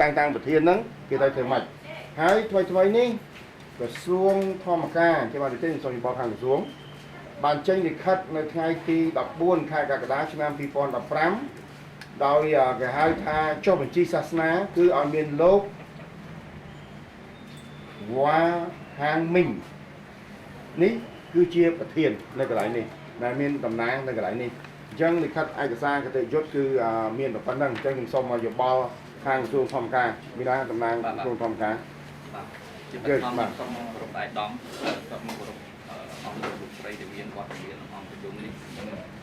tăngประเทศนั้นคือได้เท่าไหร่หายถอยๆนี่กระทรวงธรรมการที่มาที่ส่งบอกทางกระทรวงบานเจ้งดิคัดในไงที่ดับบุญค่ายกระดาษชนะปีปอนดับพรำโดยกระหายทาเจ้าบัญชีศาสนาคือเอาเมียนโลกว่าหางมิงนี่คือเชียร์ประเทศในกระไรนี่นายเมียนตำนานในกระไรนี่จังดิคัดไอกระซ่ากระเตยยศคือเมียนแบบนั้นจังถึงส่งมาอยู่บอลทางส่วนธรรมการมีได้ตำนานส่วนธรรมการเกิดมาสมองรบไอ้ดอมสมองรบองรบไรเดียนวัดเรียนองประยุมนี่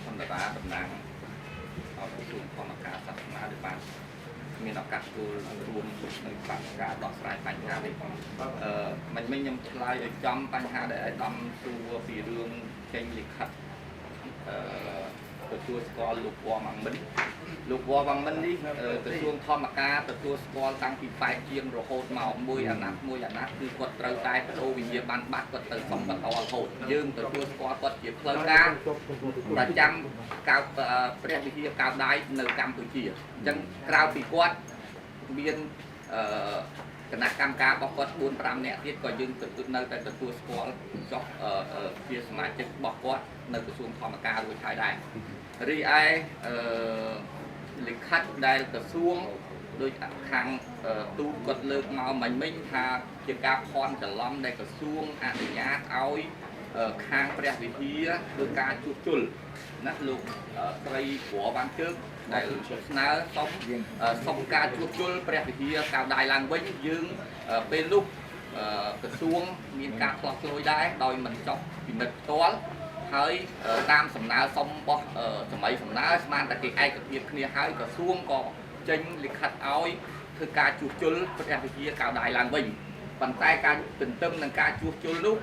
ธรรมดาตำนานเอาส่วนธรรมการศาสนาหรือบ้านมีนักการตัวรวมในฝั่งการดอกสายปัญหาได้มันไม่ยังคลายจำปัญหาได้ไอ้ดอมตัวปีเรื่องเก่งลิขัดตัวสกอลลูกวัวมังมันลูกวัวมังมันนี่ตัวทอมกาตัวสกอลตั้งปีไฟเชียงโรโฮดเมามวยอันนั้นคือกดเตาใจกระโดดวิญญาณบัตรกดเตาสมบัติเอาโหดยืงตัวสกอลกดเก็บเพลิงกาประจำกาวเปรี้ยวิธีกาวได้ในกำปุจีจังกาวปีกวดเบียนขณะกรรมการบอกกดบุญปรำเนี่ยที่ก็ยืงตัวในแต่ตัวสกอลจอกเพียสมาชิกบอกกดในกระทรวงธรรมการโดยใช้ได้รีไอลิขัดได้กระทรวงโดยทางตูกดเลิกมามันไม่ทาเกี่ยวกับคอนจะล้อมได้กระทรวงอนุญาตเอาข้างประวิธีโดยการจุดจุลนักลูกไตรหัวบางเชือกได้น้าส่งการจุดจุลประวิธีการได้ลังไว้ยืงเป็นลูกกระทรวงมีการปลอกลอยได้โดยมันจบเป็นเม็ดตัวហើយតាមសំណើសុំរបស់សម័យសំណើស្មានតែគេឯកភាពគ្នាហើយក្រសួងក៏ចេញលិខិតឲ្យធ្វើការជួសជុលព្រះវិហារកៅដៃឡើងវិញប៉ុន្តែការទន្ទឹមនឹងការជួសជុលនោះ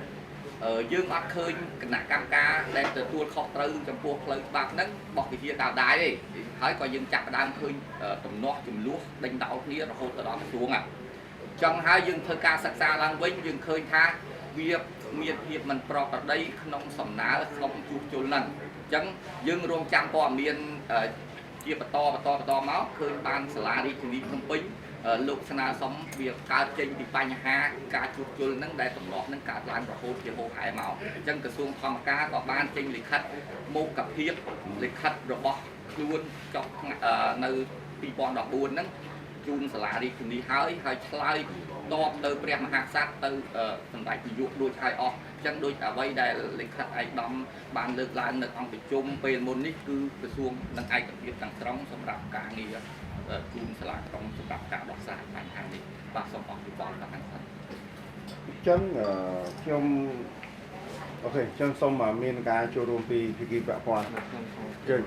យើងអត់ឃើញគណៈកម្មការដែលទទួលខុសត្រូវចំពោះផ្លូវច្បាប់ហ្នឹងរបស់វិហារកៅដៃទេហើយក៏យើងចាប់ផ្ដើមឃើញទំនាស់ចំនួនដេញដោលគ្នារហូតដល់ក្រសួងចង់ហើយយើងធ្វើការសិក្សាឡើងវិញយើងឃើញថាវាមានភាពមិនប្រក្រតីក្នុងសំណើក្នុងជួសជុលហ្នឹងអញ្ចឹងយើងរងចាំព័ត៌មានជាបន្តមកឃើញបានសាលារាជធានីភ្នំពេញលោកស្នើសុំវាកើតចេញពីបញ្ហាការជួសជុលហ្នឹងដែលទំនាស់ហ្នឹងកើតឡើងរហូតជាហូរហែមកអញ្ចឹងក្រសួងធម្មការក៏បានចេញលិខិតមុខភាពលិខិតរបស់ខ្លួនចុះនៅ2014ហ្នឹងជូនសាលារាជធានីហើយឆ្លើយតបទៅព្រះមហាក្សត្រទៅសម្ដេចនាយកដូចឲ្យអស់អញ្ចឹងដូចអ្វីដែលលិខិតឯកឧត្តមបានលើកឡើងនៅអង្គប្រជុំពេលមុននេះគឺក្រសួងនឹងឯកភាពទាំងស្រុងសម្រាប់ការងារជូនសាលាក្រុងសម្រាប់ការដោះស្រាយបញ្ហានេះបាទសូមអរគុណដល់ខាងសិនអញ្ចឹងខ្ញុំអូខេអញ្ចឹងសូមមានការចូលរួមពីភាគីពាក់ព័ន្ធជើញ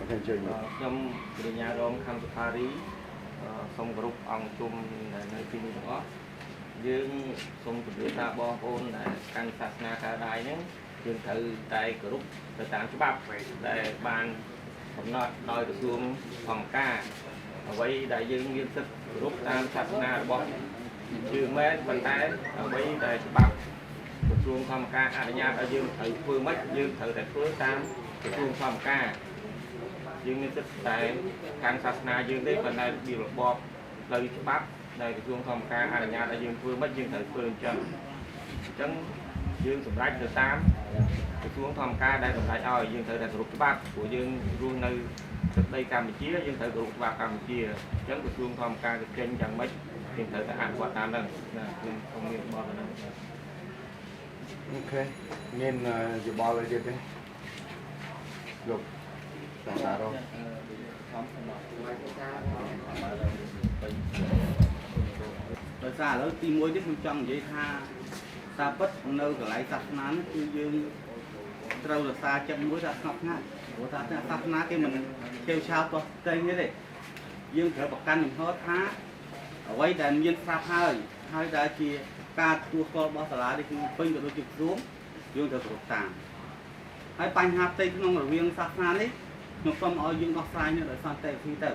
អូខេជើញខ្ញុំបរិញ្ញារងខំសុខារីសូមគោរពអង្គជុំនៅទីនេះទាំងអស់យើងសូមជម្រាបថាបងប្អូនដែលកាន់សាសនាកាដាយហ្នឹងយើងត្រូវតែគោរពទៅតាមច្បាប់ដែលបានកំណត់ដោយក្រសួងធម្មការអ្វីដែលយើងមានសិទ្ធិគោរពតាមសាសនារបស់យើងមែនប៉ុន្តែអ្វីដែលច្បាប់ក្រសួងធម្មការអនុញ្ញាតឲ្យយើងត្រូវធ្វើម៉េចយើងត្រូវតែធ្វើតាមក្រសួងធម្មការយើងមានសិទ្ធិតែខាងសាសនាយើងទេប៉ុន្តែវារបបផ្លូវច្បាប់ដែលក្រសួងធម្មការអនុញ្ញាតឲ្យយើងធ្វើមិនយើងត្រូវធ្វើអញ្ចឹងយើងសម្រេចទៅតាមក្រសួងធម្មការដែលសម្រេចឲ្យយើងត្រូវតែគោរពច្បាប់ព្រោះយើងរស់នៅទឹកដីកម្ពុជាយើងត្រូវគោរពច្បាប់កម្ពុជាអញ្ចឹងក្រសួងធម្មការគេចេញយ៉ាងម៉េចយើងត្រូវតែអនុវត្តតាមហ្នឹងណាគឺខ្ញុំមានបទហ្នឹងអូខេមានយោបល់អីទៀតទេលោកតារ៉ារ៉ូដោយសារឥឡូវទី1នេះខ្ញុំចង់និយាយថាតាពិតនៅកន្លែងសាសនានេះគឺយើងត្រូវរក្សាចិត្តមួយថាស្ងប់ស្ងាត់ព្រោះថាសាសនាគេមិនឆេវឆាវទាស់តែងទេយើងត្រូវប្រកាន់ចំហថាអ្វីដែលមានស្រាប់ហើយដែលជាការទទួលស្គាល់របស់សាលានេះគឺពេញក៏ដូចជាក្រសួងយើងត្រូវគ្រប់តាមហើយបញ្ហាផ្ទៃក្នុងរវាងសាសនានេះខ្ញុំសូមឲ្យយើងដោះស្រាយនៅដោយសន្តិវិធីទៅ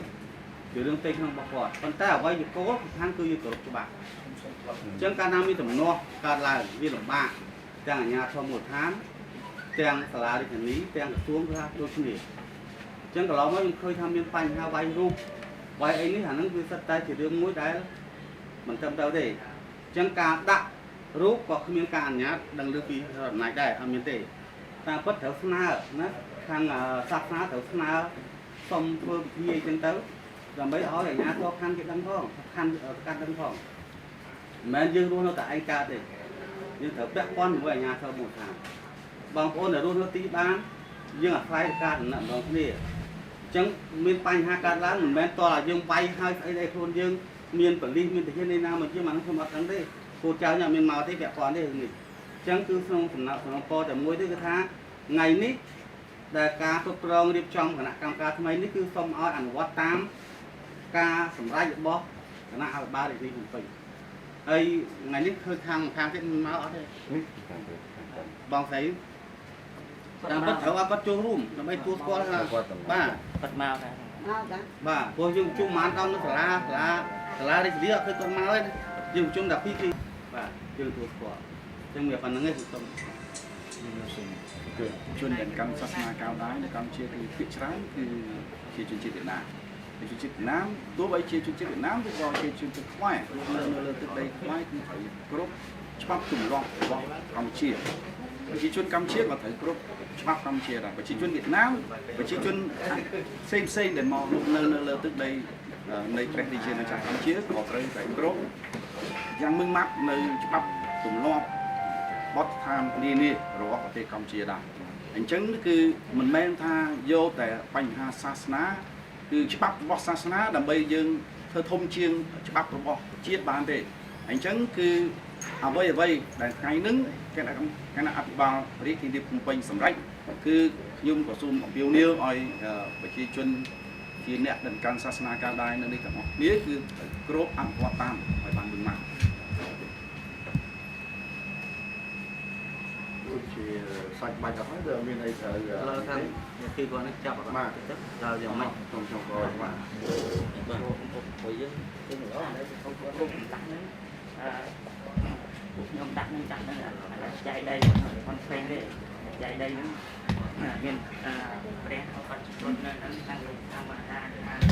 ជារឿងផ្ទៃក្នុងរបស់គាត់ប៉ុន្តែអ្វីជាគោលសំខាន់គឺយើងគោរពច្បាប់អញ្ចឹងកាលណាមានទំនាស់កើតឡើងវាលំបាកទាំងអាជ្ញាធរមូលដ្ឋានទាំងសាលារាជធានីទាំងក្រសួងថាដូចគ្នាអញ្ចឹងកន្លងមកខ្ញុំឃើញថាមានបញ្ហាវាយរូប vậy ấy ní hẳn nó cứ sắt tay chỉ đường mũi đáy mình tâm đâu để chẳng cả đặt rút có miếng cạn nhá đằng lưu phí này đây miếng tệ ta bất thấu sna nó thằng sắp sna thấu sna xong vừa gì chân tới rồi mấy hỏi ở nhà có khăn cái đăng phong khăn ở căn đăng phong mà dương luôn nó tại anh ca thì nhưng thấu bé con của ở nhà sau một tháng bằng ôn ở luôn nó tí bán dương ở phai ca thì nặng bằng cái chẳng miền Tây hai ca lá mình bên to là dương bay hai ở đây thôn dương miền Quảng Ninh miền Tây Ninh Nam mà chứ mà nó không mất thắng đấy cô cháu nhà miền màu thấy bé con đấy nghỉ chẳng cứ xong phần nào phần po để muối tới cái tháng ngày nít đại ca phục rong điệp trong khả năng ca thay nít cứ xong ao ăn quát tám ca sầm rai được bó khả năng ao ba để đi cùng mình ấy ngày nít hơi thang trên máu ở đây bằng thấy đang bắt thấu bắt chua rum nó bay chua qua là ba bắt mao ra ba cô dùng chung mán tao nó là đi đi cái con máu ấy dùng chung đặc phi ba dùng chua qua trong việc phần nó nghe thực tâm ជនដែលកម្មសាសនាកៅដៃនៅកម្ពុជាគឺភាគច្រើនគឺជាជនជាតិវៀតណាមជនជាតិវៀតណាមទោះបីជាជនជាតិវៀតណាមឬក៏ជាជនជាតិខ្មែរនៅលើទឹកដីខ្មែរគឺត្រូវគ្រប់ច្បាប់ទម្លាប់របស់កម្ពុជាប្រជាជនកម្ពុជាក៏ត្រូវគ្រប់ច្បាប់កម្ពុជាដែរប្រជាជនវៀតណាមប្រជាជនផ្សេងដែលមកនៅលើទឹកដីនៃព្រះរាជាណាចក្រកម្ពុជាក៏ត្រូវតែគ្រប់យ៉ាងម៉ឺងម៉ាត់នៅច្បាប់ទម្លាប់បទដ្ឋាននានារបស់ប្រទេសកម្ពុជាដែរអញ្ចឹងគឺមិនមែនថាយកតែបញ្ហាសាសនាគឺច្បាប់របស់សាសនាដើម្បីយើងធ្វើធំជាងច្បាប់របស់ជាតិបានទេអញ្ចឹងគឺអ្វីដែលថ្ងៃនេះគណៈអភិបាលរាជធានីភ្នំពេញសម្រេចគឺខ្ញុំក៏សូមអំពាវនាវឲ្យប្រជាជនជាអ្នកដែលកាន់សាសនាកាលដែរនៅនេះទាំងអស់គ្នាគឺគ្រប់អនុវត្តតាមឲ្យបានលំណាស់ ជាសាច់បាច់អត់ហើយដែលមានអីត្រូវ លើថាពីគាត់នឹងចាប់អត់ទៅដល់យ៉ាងម៉េច ខ្ញុំចង់ក្រោយបាទ ពួកយើងគឺម្ដងដែលខ្ញុំគ្រប់ដាក់ហ្នឹងខ្ញុំដាក់ហ្នឹងចែកដីគាត់ផ្សេងទេចែកដីហ្នឹងមានព្រះគាត់ជំនុននៅហ្នឹងខាងតាមអាខា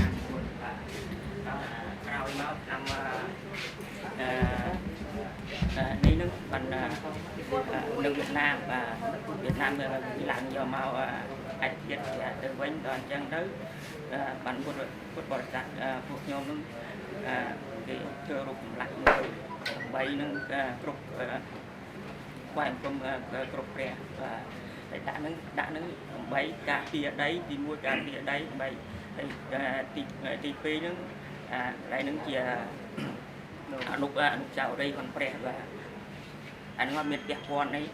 ងខ្លួនបាទក្រោយមកតាមនេះនឹងបាននៅវៀតណាមបាទវៀតណាមឡើងយកមកអាចទៀតទៅវិញដល់អញ្ចឹងទៅបានពុទ្ធបរិស័ទពួកខ្ញុំនឹងគេធ្វើរូបចម្លាក់មួយ3នឹងគ្រប់ខ្វែងគុំគ្រប់ព្រះបាទតែដាក់នឹង8ការពារដីទី1ការពារដី3ទី2នឹងដែលនឹងជាអនុចៅរីផងព្រះបាទអានោះមានផ្ទះពន្ធនេះ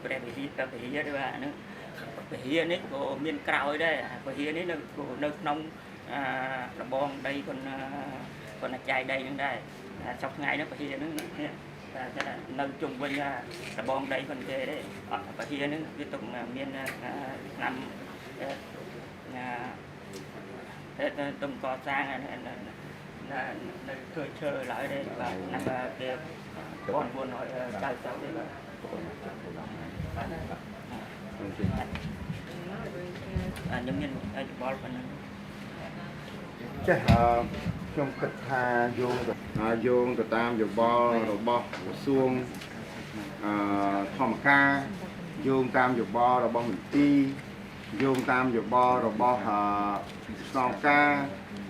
ព្រះវិហារទៅវិហារទេបាទហ្នឹងវិហារនេះក៏មានក្រោយដែរវិហារនេះនៅក្នុងរបងដីគាត់ចែកដីហ្នឹងដែរចុះថ្ងៃហ្នឹងវិហារហ្នឹងនៅជុំវិញរបងដីគាត់ទេទេអត់វិហារហ្នឹងវាទុកមានឆ្នាំទុំកសាងនៅធ្វើឈើឡើយទេបាទណាគេបងប្អូនឲ្យចៅទេបាទខ្ញុំមានយោបល់ប៉ុណ្ណឹងចេះខ្ញុំគិតថាយោងទៅតាមយោបល់របស់ក្រសួងធម្មការយោងតាមយោបល់របស់មន្ទីរយោងតាមយោបល់របស់ស្នងការ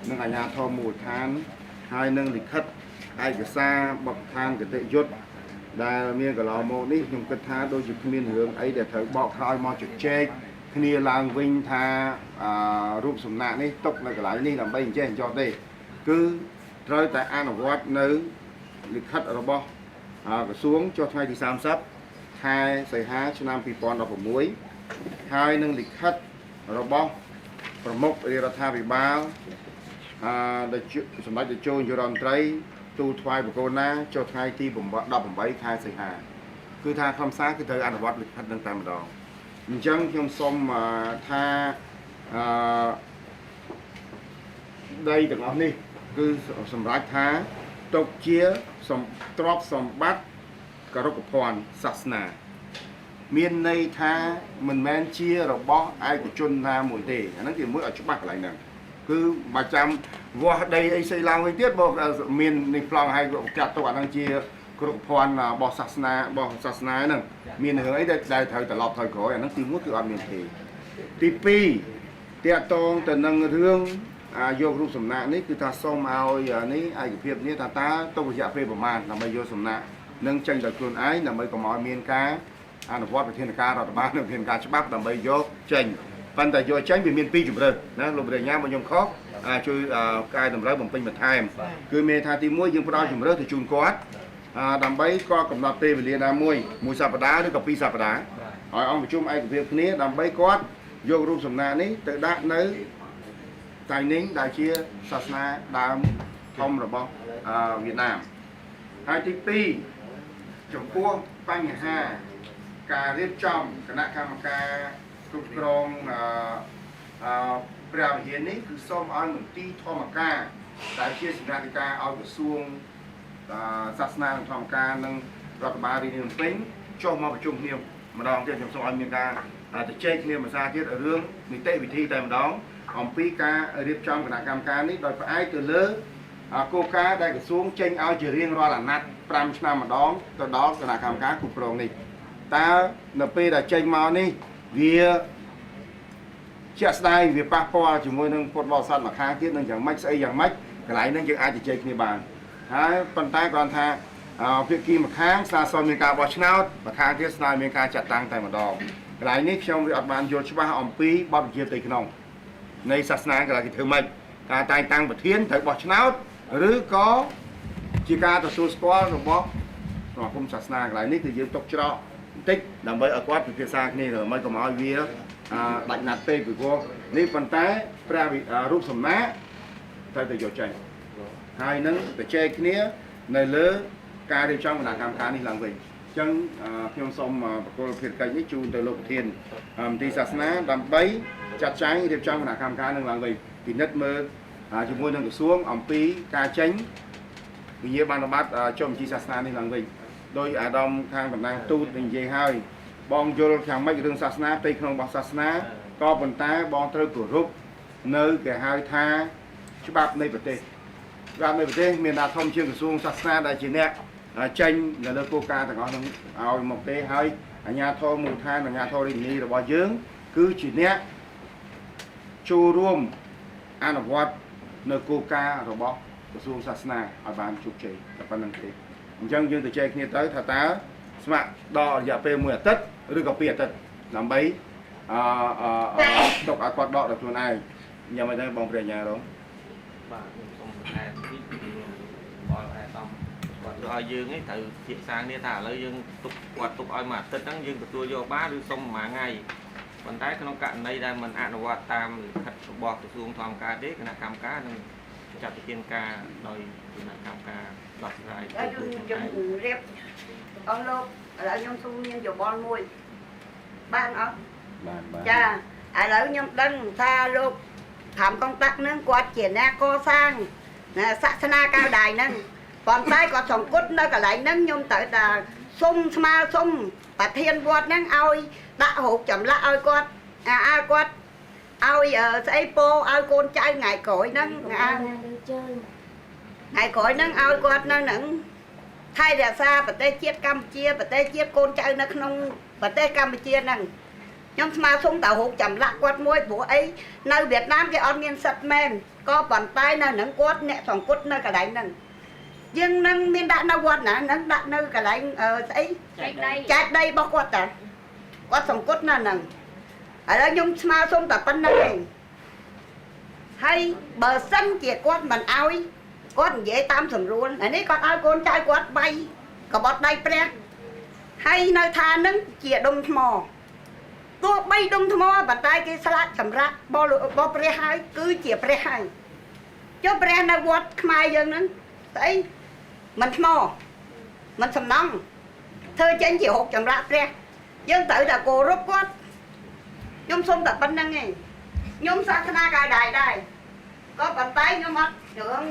និងអាជ្ញាធរមូលដ្ឋានហើយនឹងលិខិតឯកសារបទដ្ឋានគតិយុត្តដែលមានកន្លងមកនេះខ្ញុំគិតថាដូចជាគ្មានរឿងអីដែលត្រូវបកក្រោយមកជជែកគ្នាឡើងវិញថារូបសំណាកនេះຕົកនៅកន្លែងនេះដើម្បីអញ្ចេះអញ្ចោះទេគឺត្រូវតែអនុវត្តនៅលិខិតរបស់ក្រសួងចុះថ្ងៃទី30ខែសីហាឆ្នាំ2016ហើយនឹងលិខិតរបស់ប្រមុខរាជរដ្ឋាភិបាលដែលសម្ដេចតេជោនាយករដ្ឋមន្ត្រីទូលថ្វាយបង្គោលណាចុះថ្ងៃទី18ខែសីហាគឺថាខ្លឹមសារគឺត្រូវអនុវត្តលិខិតនឹងតែម្ដងអញ្ចឹងខ្ញុំសូមថាដីទាំងអស់នេះគឺសម្រាប់ថាទុកជាទ្រព្យសម្បត្តិគរុកភ័ណ្ឌសាសនា មានន័យថាមិនមែនជារបស់ឯកជនណាមួយទេអាហ្នឹងគេមួយឲ្យច្បាស់កន្លែងហ្នឹងគឺបើចាំវាស់ដីអីផ្សេងឡើងវិញទៀតបើមាននេះប្លង់ឲ្យចាត់ទុកអាហ្នឹងជាគ្រប់ភ័ណ្ឌរបស់សាសនាហ្នឹងមានរឿងអីដែលត្រូវត្រឡប់ថយក្រោយអាហ្នឹងទី1គឺអត់មានទេទី2តាក់ទងទៅនឹងរឿងយករូបសំណាកនេះគឺថាសូមឲ្យនេះឯកភាពនេះថាតើទុករយៈពេលប្រមាណដើម្បីយកសំណាកនឹងចេញដោយខ្លួនឯងដើម្បីកុំឲ្យមានការអនុវត្តវិធានការរដ្ឋបាលនិងវិធានការច្បាប់ដើម្បីយកចេញប៉ុន្តែយកចេញវាមាន2ជម្រើសណាលោកបរិញ្ញាមកខ្ញុំខុសជួយកែតម្រូវបំពេញបន្ថែមគឺមានថាទី1យើងផ្ដល់ជម្រើសទៅជូនគាត់ដើម្បីគាត់កំណត់ពេលវេលាណាមួយសប្តាហ៍ឬក៏2សប្តាហ៍ឲ្យអង្គប្រជុំឯកភាពគ្នាដើម្បីគាត់យករូបសំណាកនេះទៅដាក់នៅតៃនីងដែលជាសាសនាដើមធំរបស់វៀតណាមហើយទី2ចំពោះបញ្ហាការរៀបចំគណៈកម្មការគ្រប់គ្រងព្រះវិហារនេះគឺសូមឲ្យមន្ទីរធម្មការដែលជាសេនាធិការឲ្យក្រសួងសាសនានិងធម្មការនិងរដ្ឋបាលរាជធានីភ្នំពេញចុះមកប្រជុំគ្នាម្ដងទៀតខ្ញុំសូមឲ្យមានការទៅជែកគ្នាភាសាទៀតរឿងនីតិវិធីតែម្ដងអំពីការរៀបចំគណៈកម្មការនេះដោយផ្អែកទៅលើគោលការណ៍ដែលក្រសួងចេញឲ្យជារៀងរាល់អាណត្តិ5ឆ្នាំម្ដងទៅដល់គណៈកម្មការគ្រប់គ្រងនេះតើនៅពេលដែលចេញមកនេះវាជាក់ស្ដែងវាប៉ះពាល់ជាមួយនឹងពុទ្ធបរិស័ទមួយខាងទៀតនឹងយ៉ាងម៉េចស្អីយ៉ាងម៉េចកន្លែងហ្នឹងយើងអាចជជែកគ្នាបានហើយប៉ុន្តែគ្រាន់ថាភាគីម្ខាងស្នើសុំមានការបោះឆ្នោតម្ខាងទៀតស្នើមានការចាត់តាំងតែម្ដងកន្លែងនេះខ្ញុំវាអត់បានយល់ច្បាស់អំពីបទបញ្ជាផ្ទៃក្នុងនៃសាសនាកន្លែងគេធ្វើម៉េចការតែងតាំងប្រធានត្រូវបោះឆ្នោតឬក៏ជាការទទួលស្គាល់របស់សមាគមសាសនាកន្លែងនេះគឺយើងຕົកច្រកបន្តិចដើម្បីឲ្យគាត់ពិភាក្សាគ្នាទៅមិនកុំឲ្យវាដាច់ណាត់ពេកពីព្រោះនេះប៉ុន្តែព្រះរូបសំណាកត្រូវតែយកចេញហើយនឹងទៅជែកគ្នានៅលើការរៀបចំគណៈកម្មការនេះឡើងវិញអញ្ចឹងខ្ញុំសូមប្រគល់ភារកិច្ចនេះជូនទៅលោកប្រធានមន្ទីរសាសនាដើម្បីចាត់ចែងរៀបចំគណៈកម្មការនឹងឡើងវិញពិនិត្យមើលជាមួយនឹងក្រសួងអំពីការចេញវិញ្ញាបនបត្រចុះបញ្ជីសាសនានេះឡើងវិញដោយអាដាមខាងតំណាងទូតនិយាយហើយបងយល់ខាងម៉េចរឿងសាសនាផ្ទៃក្នុងរបស់សាសនាក៏ប៉ុន្តែបងត្រូវគោរពនៅគេហៅថាច្បាប់នៃប្រទេសច្បាប់នៃប្រទេសមានដាក់ធំជាងក្រសួងសាសនាដែលជាអ្នកចេញនៅលើគោលការណ៍ទាំងអស់នោះឲ្យមកទេហើយអាជ្ញាធរមូលដ្ឋានអាជ្ញាធររាជធានីរបស់យើងគឺជាអ្នកចូលរួមអនុវត្តនៅគោលការណ៍របស់ក្រសួងសាសនាឲ្យបានជោគជ័យតែប៉ុណ្្នឹងទេអញ្ចឹងយើងទៅចែកគ្នាទៅថាតើស្ម័គ្រដល់រយៈពេល1អាទិត្យឬក៏2អាទិត្យដើម្បីទុកឲ្យគាត់ដកដល់ខ្លួនឯងញ៉ាំអីទៅបងព្រះអាញារងបាទខ្ញុំសូមបន្ថែមតិចពីបលអាដាមគាត់ឲ្យយើងនេះត្រូវពិភាក្សាគ្នាថាឥឡូវយើងទុកគាត់ទុកឲ្យ1អាទិត្យហ្នឹងយើងទទួលយកបានឬសុំ1ថ្ងៃប៉ុន្តែក្នុងករណីដែលមិនអនុវត្តតាមលិខិតរបស់ក្រសួងធម្មការទេគណៈកម្មការនឹងចាត់វិធានការដោយគណៈកម្មការដោះស្រាយខ្ញុំរៀបអស់លោកឥឡូវខ្ញុំសូមមានយោបល់មួយបានអត់បានចាឥឡូវខ្ញុំដឹងថាលោកខាំកងតាក់នឹងគាត់ជាអ្នកកសាងសាសនាកាលដៃហ្នឹងប៉ុន្តែគាត់សង្កត់នៅកន្លែងហ្នឹងខ្ញុំត្រូវតែសុំស្មើសុំប្រធានវត្តហ្នឹងឲ្យដាក់រូបចម្លាក់ឲ្យគាត់គាត់ឲ្យស្អីពោឲ្យកូនចៅថ្ងៃក្រោយហ្នឹងថ្ងៃក្រោយហ្នឹងឲ្យគាត់នៅហ្នឹងថៃរក្សាប្រទេសជាតិកម្ពុជាប្រទេសជាតិកូនចៅនៅក្នុងប្រទេសកម្ពុជាហ្នឹងខ្ញុំស្មើសុំតើរូបចម្លាក់គាត់មួយព្រោះអីនៅវៀតណាមគេអត់មានសិទ្ធិមែនក៏ប៉ុន្តែនៅហ្នឹងគាត់អ្នកសង្កត់នៅកន្លែងហ្នឹងយើងនឹងមានដាក់នៅវត្តណាហ្នឹងដាក់នៅកន្លែងស្អីចែកដីរបស់គាត់តាគាត់សង្កត់នៅហ្នឹងឥឡូវខ្ញុំស្មើសុំតែប៉ុណ្្នឹងឯងហើយបើសិនជាគាត់មិនអោយគាត់និយាយតាមស្រួលអានេះគាត់ឲ្យកូនចៅគាត់បៃកបត់ដៃព្រះហើយនៅថានឹងជាដុំថ្មទោះបីដុំថ្មប៉ុន្តែគេស្លាកសម្រាប់បព្រះហើយគឺជាព្រះហើយចុះព្រះនៅវត្តខ្មែរយើងហ្នឹងស្អីមិនថ្មមិនសំណង់ធ្វើចេញជារូបចម្លាក់ព្រះយើងត្រូវតែគោរពគាត់ខ្ញុំសុំតែប៉ុណ្្នឹងឯងខ្ញុំសាសនាកាយដែរក៏ប៉ុន្តែខ្ញុំអត់រឿង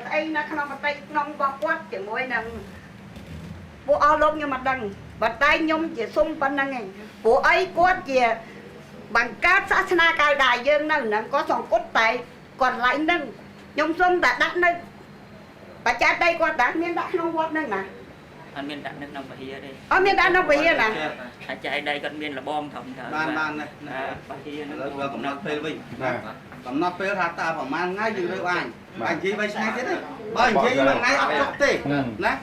ស្អីនៅក្នុងប្រទេសក្នុងរបស់គាត់ជាមួយនឹងពួកអស់លោកខ្ញុំអត់ដឹងប បតែខ្ញុំជាសុំប៉ុណ្ណឹងឯងព្រោះអីគាត់ជាបង្កើតសាសនាកាយដែរយើងនៅហ្នឹងក៏សង្កត់តែគាត់ឡៃហ្នឹងខ្ញុំសុំតែដាក់នៅបច្ចេកដីគាត់ដាក់មានដាក់ក្នុងវត្តហ្នឹងណា អត់មានដាក់នៅក្នុងពហិយទេ អត់មានដាក់ក្នុងវិហារណា អាចចែកដីគាត់មានលបងធំទៅ បានណា ពហិយនឹង ឥឡូវវាកំណត់ពេលវិញ ណា កំណត់ពេលថាតើប្រហែលថ្ងៃយើងរើអញអញនិយាយវិញថ្ងៃទៀតទេបើនិយាយមួយថ្ងៃអត់ចប់ទេណា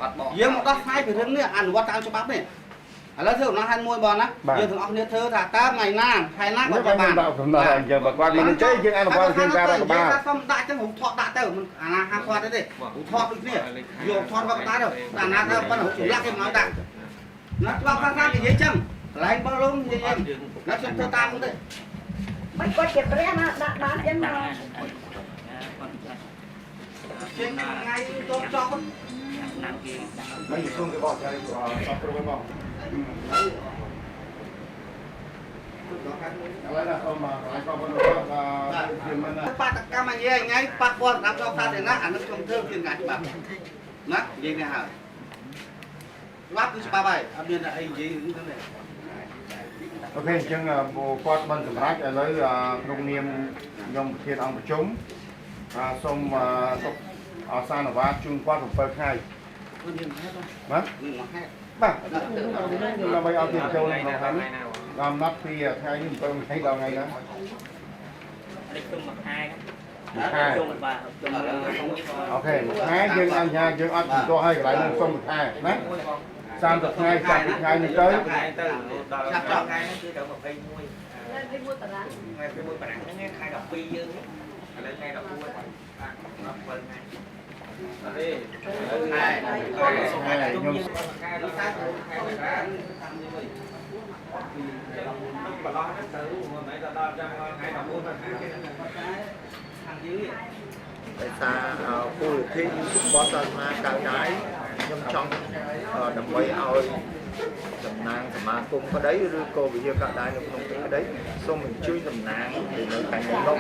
យើងមកដោះស្រាយពីរឿងនេះអនុវត្តតាមច្បាប់នេះឥឡូវធ្វើកំណត់ហេតុមួយបងណាយើងទាំងអស់គ្នាធ្វើថាតើថ្ងៃណាខែណា នេះ គាត់ បា បាន នដាក់កំណត់ឲ្យយើងបើគាត់មានអញ្ចឹងយើងអនុវត្តតាមការរដ្ឋបាល ថាសុំដាក់ចឹងរូបថតដាក់ទៅមិនអាណាហាមគាត់ទេរូបថតដូចគ្នាយកថតគាត់ដាក់ទៅអាណាទៅប៉ុន្តែរូបចម្លាក់គេមិនឲ្យដាក់ណាច្បាប់ខាងខាងនិយាយចឹងកន្លែងបងលងនិយាយណាខ្ញុំធ្វើតាមហ្នឹងទេ មិនគាត់ជាព្រះណាដាក់បានអីមក ជាងថ្ងៃទៅចប់ ណាគេ មិនសុំគេบอกใจសពគ្រប់មកអ្វីណាសូមមកកន្លែងបងប្អូនជាមិនណា បាតកម្មអញ្ញេថ្ងៃប៉ះពាល់ដល់សាធារណៈអានឹងខ្ញុំធ្វើជាការច្បាប់ណានិយាយនេះហើយច្បាប់គឺច្បាប់ហើយអត់មានអីនិយាយហ្នឹងទេ អូខេអញ្ចឹងគាត់បានសម្រាប់ឥឡូវក្នុងនាមខ្ញុំប្រធានអង្គប្រជុំសូមទុកអសានវាជូនគាត់7ថ្ងៃ មានហេតុ បាទ មានហេតុ បាទដើម្បីឲ្យទៀតចូលក្នុងហ្នឹងកំណត់ពីថ្ងៃនេះ7ថ្ងៃដល់ថ្ងៃណា នេះជុំមួយខែ ខែ ជុំបាទជុំ អូខេខែយើងអញ្ញាយើងអត់បន្ទាស់ឲ្យកន្លែងនឹងសុំមួយខែណា30ថ្ងៃចាប់ពីថ្ងៃនេះទៅ ទៅដល់ ចាប់ចប់ ថ្ងៃហ្នឹងគឺទៅ21 មួយតារាង ថ្ងៃ21បារាំងហ្នឹងខែ12យើងឥឡូវថ្ងៃ14បាទ17ថ្ងៃអត់ទេខែខ្ញុំខែដល់ខែខែបារាំងតាមនេះវិញបឡោះហ្នឹងទៅមិនមែនដល់ចាំថ្ងៃ14ហ្នឹងខាងយើង ដោយសារគោលវិធីរបស់សាសនាកើតដែរខ្ញុំចង់ដើម្បីឲ្យតំណាងសមាគមក្តីឬក៏វិហារកើតដែរនៅក្នុងទីក្តីសូមអញ្ជើញតំណាងទៅនៅខាងក្នុង